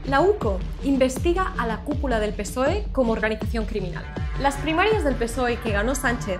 La UCO investiga a la cúpula del PSOE como organización criminal. Las primarias del PSOE que ganó Sánchez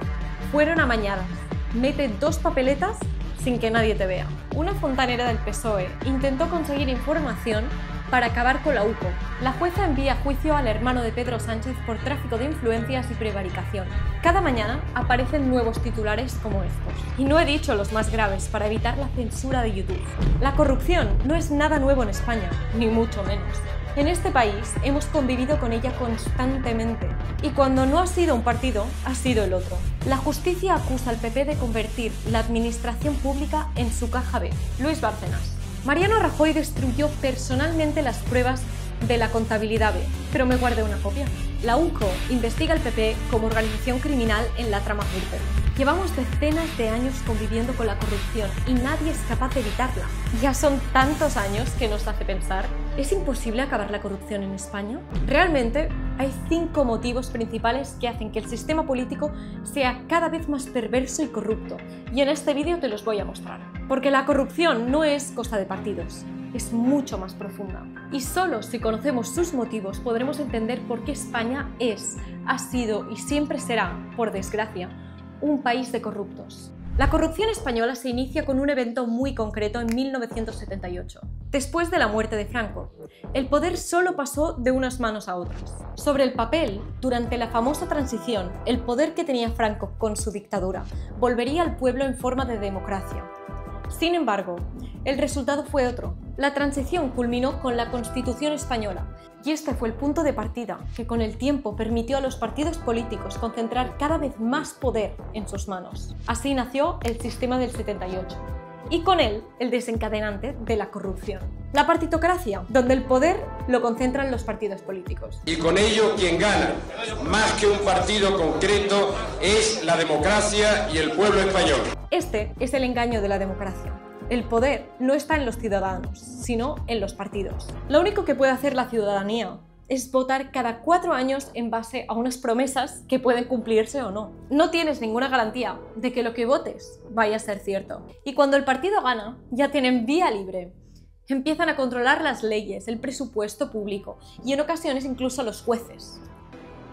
fueron amañadas. Mete 2 papeletas sin que nadie te vea. Una fontanera del PSOE intentó conseguir información para acabar con la UCO. La jueza envía a juicio al hermano de Pedro Sánchez por tráfico de influencias y prevaricación. Cada mañana aparecen nuevos titulares como estos. Y no he dicho los más graves para evitar la censura de YouTube. La corrupción no es nada nuevo en España, ni mucho menos. En este país hemos convivido con ella constantemente y cuando no ha sido un partido, ha sido el otro. La justicia acusa al PP de convertir la administración pública en su caja B. Luis Bárcenas. Mariano Rajoy destruyó personalmente las pruebas de la contabilidad B, pero me guardé una copia. La UCO investiga al PP como organización criminal en la trama Gürtel. Llevamos decenas de años conviviendo con la corrupción y nadie es capaz de evitarla. Ya son tantos años que nos hace pensar, ¿es imposible acabar la corrupción en España? Realmente hay 5 motivos principales que hacen que el sistema político sea cada vez más perverso y corrupto, y en este vídeo te los voy a mostrar. Porque la corrupción no es cosa de partidos, es mucho más profunda. Y solo si conocemos sus motivos podremos entender por qué España es, ha sido y siempre será, por desgracia, un país de corruptos. La corrupción española se inicia con un evento muy concreto en 1978. Después de la muerte de Franco, el poder solo pasó de unas manos a otras. Sobre el papel, durante la famosa transición, el poder que tenía Franco con su dictadura volvería al pueblo en forma de democracia. Sin embargo, el resultado fue otro. La transición culminó con la Constitución española, y este fue el punto de partida que con el tiempo permitió a los partidos políticos concentrar cada vez más poder en sus manos. Así nació el sistema del 78, y con él el desencadenante de la corrupción. La partitocracia, donde el poder lo concentran los partidos políticos. Y con ello quien gana, más que un partido concreto, es la democracia y el pueblo español. Este es el engaño de la democracia. El poder no está en los ciudadanos, sino en los partidos. Lo único que puede hacer la ciudadanía es votar cada 4 años en base a unas promesas que pueden cumplirse o no. No tienes ninguna garantía de que lo que votes vaya a ser cierto. Y cuando el partido gana, ya tienen vía libre. Empiezan a controlar las leyes, el presupuesto público y en ocasiones incluso a los jueces.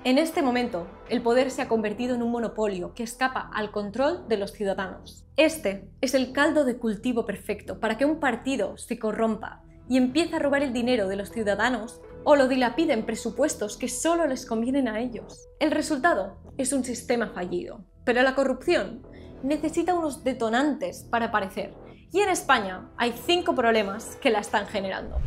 En este momento, el poder se ha convertido en un monopolio que escapa al control de los ciudadanos. Este es el caldo de cultivo perfecto para que un partido se corrompa y empiece a robar el dinero de los ciudadanos o lo dilapide en presupuestos que solo les convienen a ellos. El resultado es un sistema fallido. Pero la corrupción necesita unos detonantes para aparecer. Y en España hay 5 problemas que la están generando.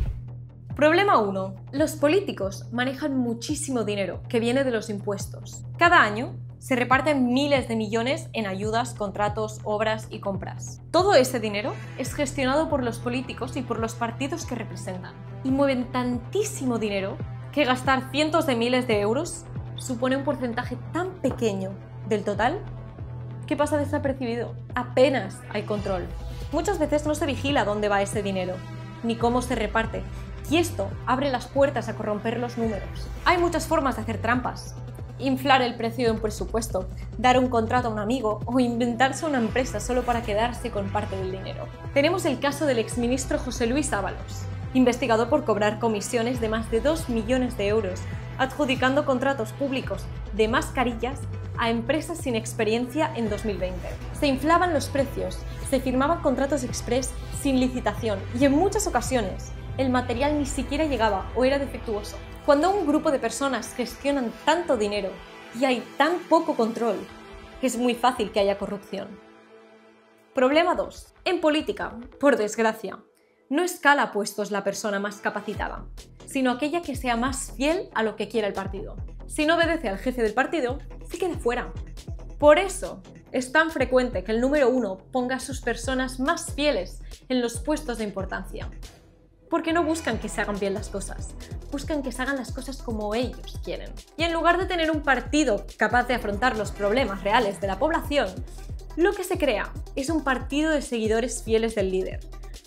Problema 1. Los políticos manejan muchísimo dinero que viene de los impuestos. Cada año se reparten miles de millones en ayudas, contratos, obras y compras. Todo ese dinero es gestionado por los políticos y por los partidos que representan. Y mueven tantísimo dinero que gastar cientos de miles de euros supone un porcentaje tan pequeño del total que pasa desapercibido. Apenas hay control. Muchas veces no se vigila dónde va ese dinero, ni cómo se reparte. Y esto abre las puertas a corromper los números. Hay muchas formas de hacer trampas. Inflar el precio de un presupuesto, dar un contrato a un amigo o inventarse una empresa solo para quedarse con parte del dinero. Tenemos el caso del exministro José Luis Ábalos, investigado por cobrar comisiones de más de 2 millones de euros, adjudicando contratos públicos de mascarillas a empresas sin experiencia en 2020. Se inflaban los precios, se firmaban contratos express sin licitación y en muchas ocasiones el material ni siquiera llegaba o era defectuoso. Cuando un grupo de personas gestionan tanto dinero y hay tan poco control, es muy fácil que haya corrupción. Problema 2. En política, por desgracia, no escala a puestos la persona más capacitada, sino aquella que sea más fiel a lo que quiera el partido. Si no obedece al jefe del partido, se queda fuera. Por eso es tan frecuente que el número 1 ponga a sus personas más fieles en los puestos de importancia. Porque no buscan que se hagan bien las cosas, buscan que se hagan las cosas como ellos quieren. Y en lugar de tener un partido capaz de afrontar los problemas reales de la población, lo que se crea es un partido de seguidores fieles del líder,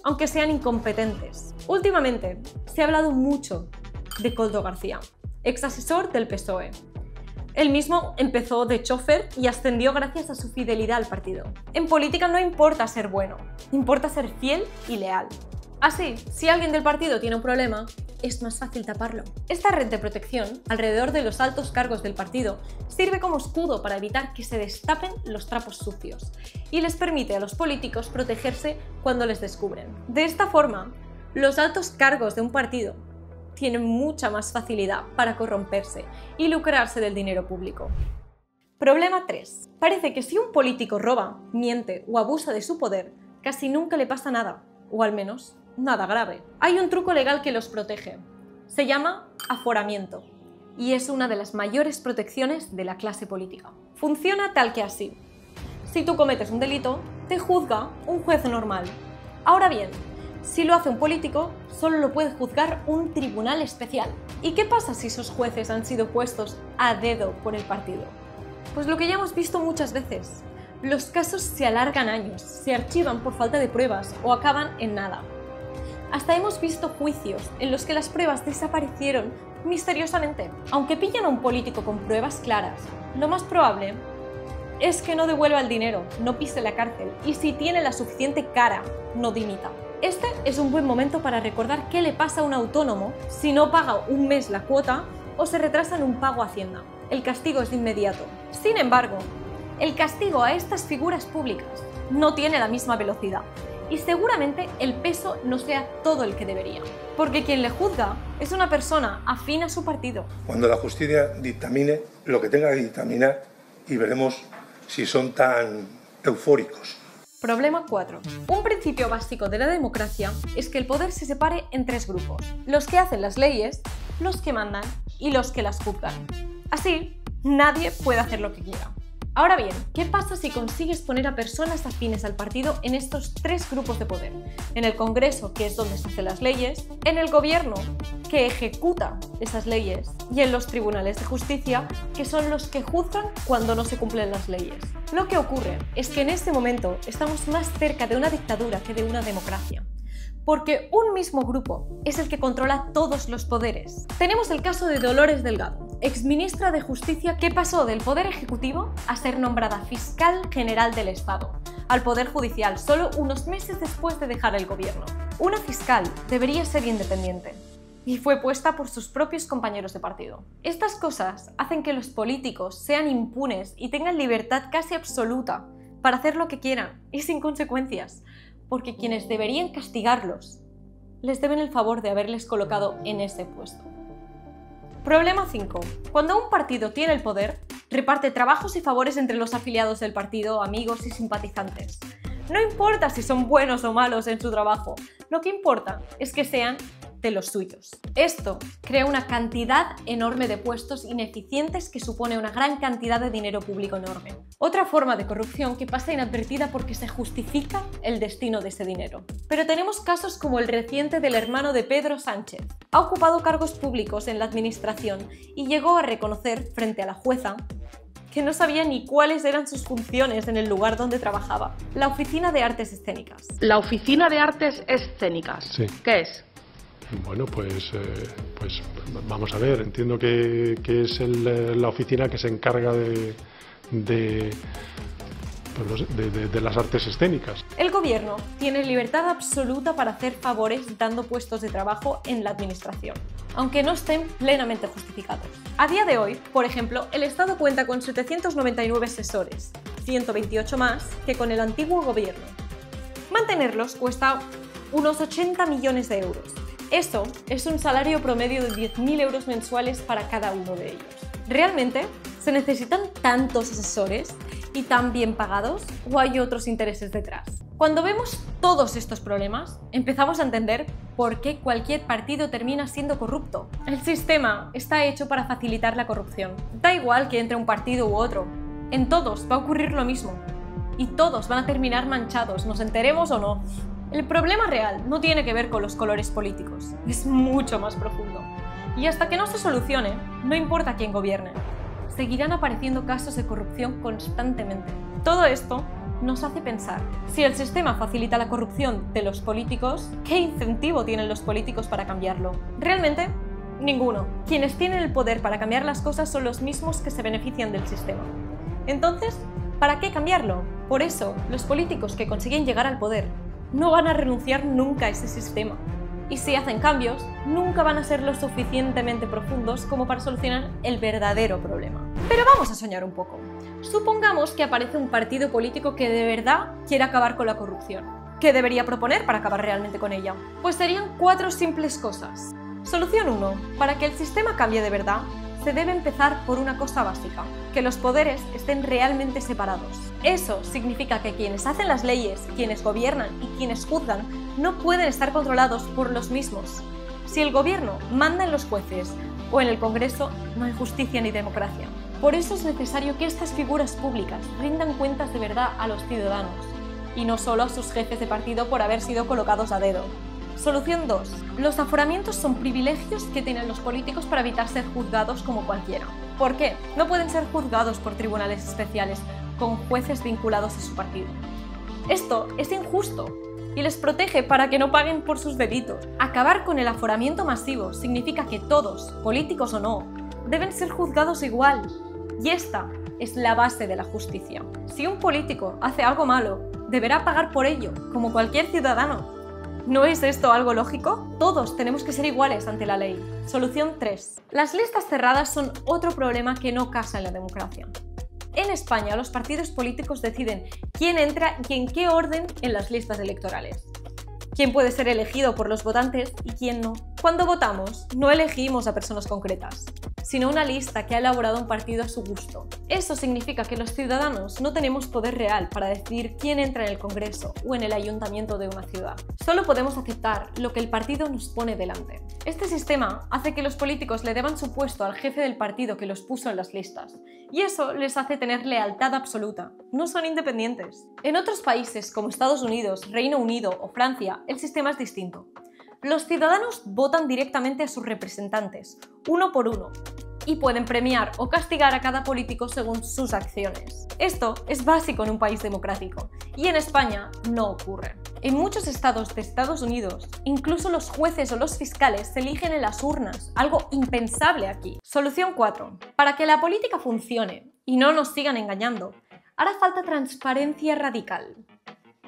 aunque sean incompetentes. Últimamente se ha hablado mucho de Koldo García, ex asesor del PSOE. Él mismo empezó de chofer y ascendió gracias a su fidelidad al partido. En política no importa ser bueno, importa ser fiel y leal. Así, si alguien del partido tiene un problema, es más fácil taparlo. Esta red de protección alrededor de los altos cargos del partido sirve como escudo para evitar que se destapen los trapos sucios y les permite a los políticos protegerse cuando les descubren. De esta forma, los altos cargos de un partido tienen mucha más facilidad para corromperse y lucrarse del dinero público. Problema 3. Parece que si un político roba, miente o abusa de su poder, casi nunca le pasa nada, o al menos nada grave. Hay un truco legal que los protege. Se llama aforamiento y es una de las mayores protecciones de la clase política. Funciona tal que así. Si tú cometes un delito, te juzga un juez normal. Ahora bien, si lo hace un político, solo lo puede juzgar un tribunal especial. ¿Y qué pasa si esos jueces han sido puestos a dedo por el partido? Pues lo que ya hemos visto muchas veces. Los casos se alargan años, se archivan por falta de pruebas o acaban en nada. Hasta hemos visto juicios en los que las pruebas desaparecieron misteriosamente. Aunque pillan a un político con pruebas claras, lo más probable es que no devuelva el dinero, no pise la cárcel y si tiene la suficiente cara, no dimita. Este es un buen momento para recordar qué le pasa a un autónomo si no paga un mes la cuota o se retrasa en un pago a Hacienda. El castigo es de inmediato. Sin embargo, el castigo a estas figuras públicas no tiene la misma velocidad y seguramente el peso no sea todo el que debería, porque quien le juzga es una persona afín a su partido. Cuando la justicia dictamine lo que tenga que dictaminar y veremos si son tan eufóricos. Problema 4. Un principio básico de la democracia es que el poder se separe en tres grupos: los que hacen las leyes, los que mandan y los que las juzgan. Así, nadie puede hacer lo que quiera. Ahora bien, ¿qué pasa si consigues poner a personas afines al partido en estos tres grupos de poder? En el Congreso, que es donde se hacen las leyes, en el Gobierno, que ejecuta esas leyes, y en los tribunales de justicia, que son los que juzgan cuando no se cumplen las leyes. Lo que ocurre es que en este momento estamos más cerca de una dictadura que de una democracia, porque un mismo grupo es el que controla todos los poderes. Tenemos el caso de Dolores Delgado, exministra de Justicia, que pasó del Poder Ejecutivo a ser nombrada Fiscal General del Estado, al Poder Judicial, solo unos meses después de dejar el gobierno. Una fiscal debería ser independiente y fue puesta por sus propios compañeros de partido. Estas cosas hacen que los políticos sean impunes y tengan libertad casi absoluta para hacer lo que quieran y sin consecuencias, porque quienes deberían castigarlos les deben el favor de haberles colocado en ese puesto. Problema 5. Cuando un partido tiene el poder, reparte trabajos y favores entre los afiliados del partido, amigos y simpatizantes. No importa si son buenos o malos en su trabajo, lo que importa es que sean de los suyos. Esto crea una cantidad enorme de puestos ineficientes que supone una gran cantidad de dinero público enorme. Otra forma de corrupción que pasa inadvertida porque se justifica el destino de ese dinero. Pero tenemos casos como el reciente del hermano de Pedro Sánchez. Ha ocupado cargos públicos en la administración y llegó a reconocer frente a la jueza que no sabía ni cuáles eran sus funciones en el lugar donde trabajaba. La Oficina de Artes Escénicas. La Oficina de Artes Escénicas. Sí. ¿Qué es? Bueno, pues vamos a ver, entiendo que es la oficina que se encarga de las artes escénicas. El gobierno tiene libertad absoluta para hacer favores dando puestos de trabajo en la administración, aunque no estén plenamente justificados. A día de hoy, por ejemplo, el Estado cuenta con 799 asesores, 128 más que con el antiguo gobierno. Mantenerlos cuesta unos 80 millones de euros. Eso es un salario promedio de 10.000 euros mensuales para cada uno de ellos. ¿Realmente se necesitan tantos asesores y tan bien pagados o hay otros intereses detrás? Cuando vemos todos estos problemas, empezamos a entender por qué cualquier partido termina siendo corrupto. El sistema está hecho para facilitar la corrupción. Da igual que entre un partido u otro, en todos va a ocurrir lo mismo y todos van a terminar manchados, nos enteremos o no. El problema real no tiene que ver con los colores políticos, es mucho más profundo. Y hasta que no se solucione, no importa quién gobierne, seguirán apareciendo casos de corrupción constantemente. Todo esto nos hace pensar, si el sistema facilita la corrupción de los políticos, ¿qué incentivo tienen los políticos para cambiarlo? Realmente, ninguno. Quienes tienen el poder para cambiar las cosas son los mismos que se benefician del sistema. Entonces, ¿para qué cambiarlo? Por eso, los políticos que consiguen llegar al poder no van a renunciar nunca a ese sistema. Y si hacen cambios, nunca van a ser lo suficientemente profundos como para solucionar el verdadero problema. Pero vamos a soñar un poco. Supongamos que aparece un partido político que de verdad quiere acabar con la corrupción. ¿Qué debería proponer para acabar realmente con ella? Pues serían 4 simples cosas. Solución 1. Para que el sistema cambie de verdad, se debe empezar por una cosa básica: que los poderes estén realmente separados. Eso significa que quienes hacen las leyes, quienes gobiernan y quienes juzgan no pueden estar controlados por los mismos. Si el gobierno manda en los jueces o en el Congreso, no hay justicia ni democracia. Por eso es necesario que estas figuras públicas rindan cuentas de verdad a los ciudadanos, y no solo a sus jefes de partido por haber sido colocados a dedo. Solución 2. Los aforamientos son privilegios que tienen los políticos para evitar ser juzgados como cualquiera. ¿Por qué? No pueden ser juzgados por tribunales especiales con jueces vinculados a su partido. Esto es injusto y les protege para que no paguen por sus delitos. Acabar con el aforamiento masivo significa que todos, políticos o no, deben ser juzgados igual. Y esta es la base de la justicia. Si un político hace algo malo, deberá pagar por ello, como cualquier ciudadano. ¿No es esto algo lógico? Todos tenemos que ser iguales ante la ley. Solución 3. Las listas cerradas son otro problema que no casa en la democracia. En España, los partidos políticos deciden quién entra y en qué orden en las listas electorales. Quién puede ser elegido por los votantes y quién no. Cuando votamos, no elegimos a personas concretas, sino una lista que ha elaborado un partido a su gusto. Eso significa que los ciudadanos no tenemos poder real para decidir quién entra en el Congreso o en el ayuntamiento de una ciudad. Solo podemos aceptar lo que el partido nos pone delante. Este sistema hace que los políticos le deban su puesto al jefe del partido que los puso en las listas, y eso les hace tener lealtad absoluta. No son independientes. En otros países como Estados Unidos, Reino Unido o Francia, el sistema es distinto. Los ciudadanos votan directamente a sus representantes, uno por uno, y pueden premiar o castigar a cada político según sus acciones. Esto es básico en un país democrático, y en España no ocurre. En muchos estados de Estados Unidos, incluso los jueces o los fiscales se eligen en las urnas, algo impensable aquí. Solución 4. Para que la política funcione y no nos sigan engañando, hará falta transparencia radical.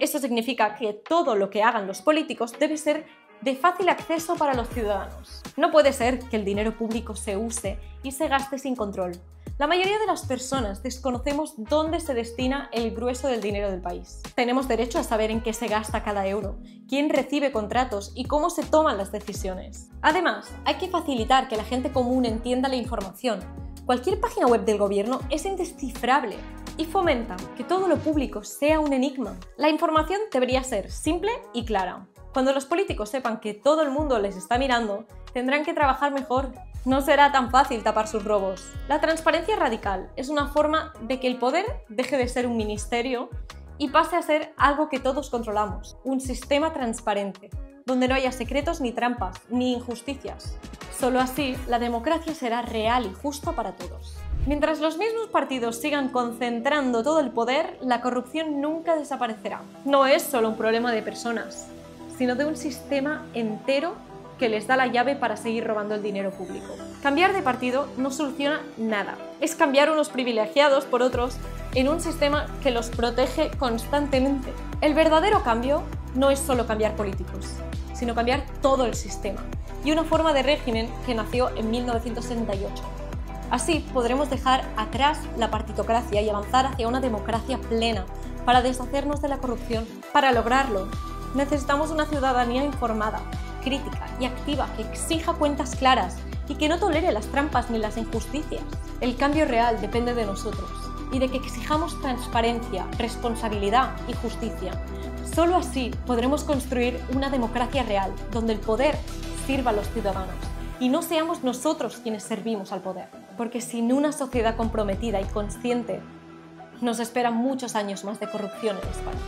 Eso significa que todo lo que hagan los políticos debe ser de fácil acceso para los ciudadanos. No puede ser que el dinero público se use y se gaste sin control. La mayoría de las personas desconocemos dónde se destina el grueso del dinero del país. Tenemos derecho a saber en qué se gasta cada euro, quién recibe contratos y cómo se toman las decisiones. Además, hay que facilitar que la gente común entienda la información. Cualquier página web del gobierno es indescifrable y fomenta que todo lo público sea un enigma. La información debería ser simple y clara. Cuando los políticos sepan que todo el mundo les está mirando, tendrán que trabajar mejor. No será tan fácil tapar sus robos. La transparencia radical es una forma de que el poder deje de ser un ministerio y pase a ser algo que todos controlamos, un sistema transparente, donde no haya secretos ni trampas, ni injusticias. Solo así, la democracia será real y justa para todos. Mientras los mismos partidos sigan concentrando todo el poder, la corrupción nunca desaparecerá. No es solo un problema de personas, sino de un sistema entero que les da la llave para seguir robando el dinero público. Cambiar de partido no soluciona nada. Es cambiar unos privilegiados por otros en un sistema que los protege constantemente. El verdadero cambio no es solo cambiar políticos, sino cambiar todo el sistema y una forma de régimen que nació en 1968. Así podremos dejar atrás la partitocracia y avanzar hacia una democracia plena para deshacernos de la corrupción. Para lograrlo, necesitamos una ciudadanía informada, crítica y activa que exija cuentas claras y que no tolere las trampas ni las injusticias. El cambio real depende de nosotros y de que exijamos transparencia, responsabilidad y justicia. Solo así podremos construir una democracia real, donde el poder sirva a los ciudadanos y no seamos nosotros quienes servimos al poder. Porque sin una sociedad comprometida y consciente, nos esperan muchos años más de corrupción en España.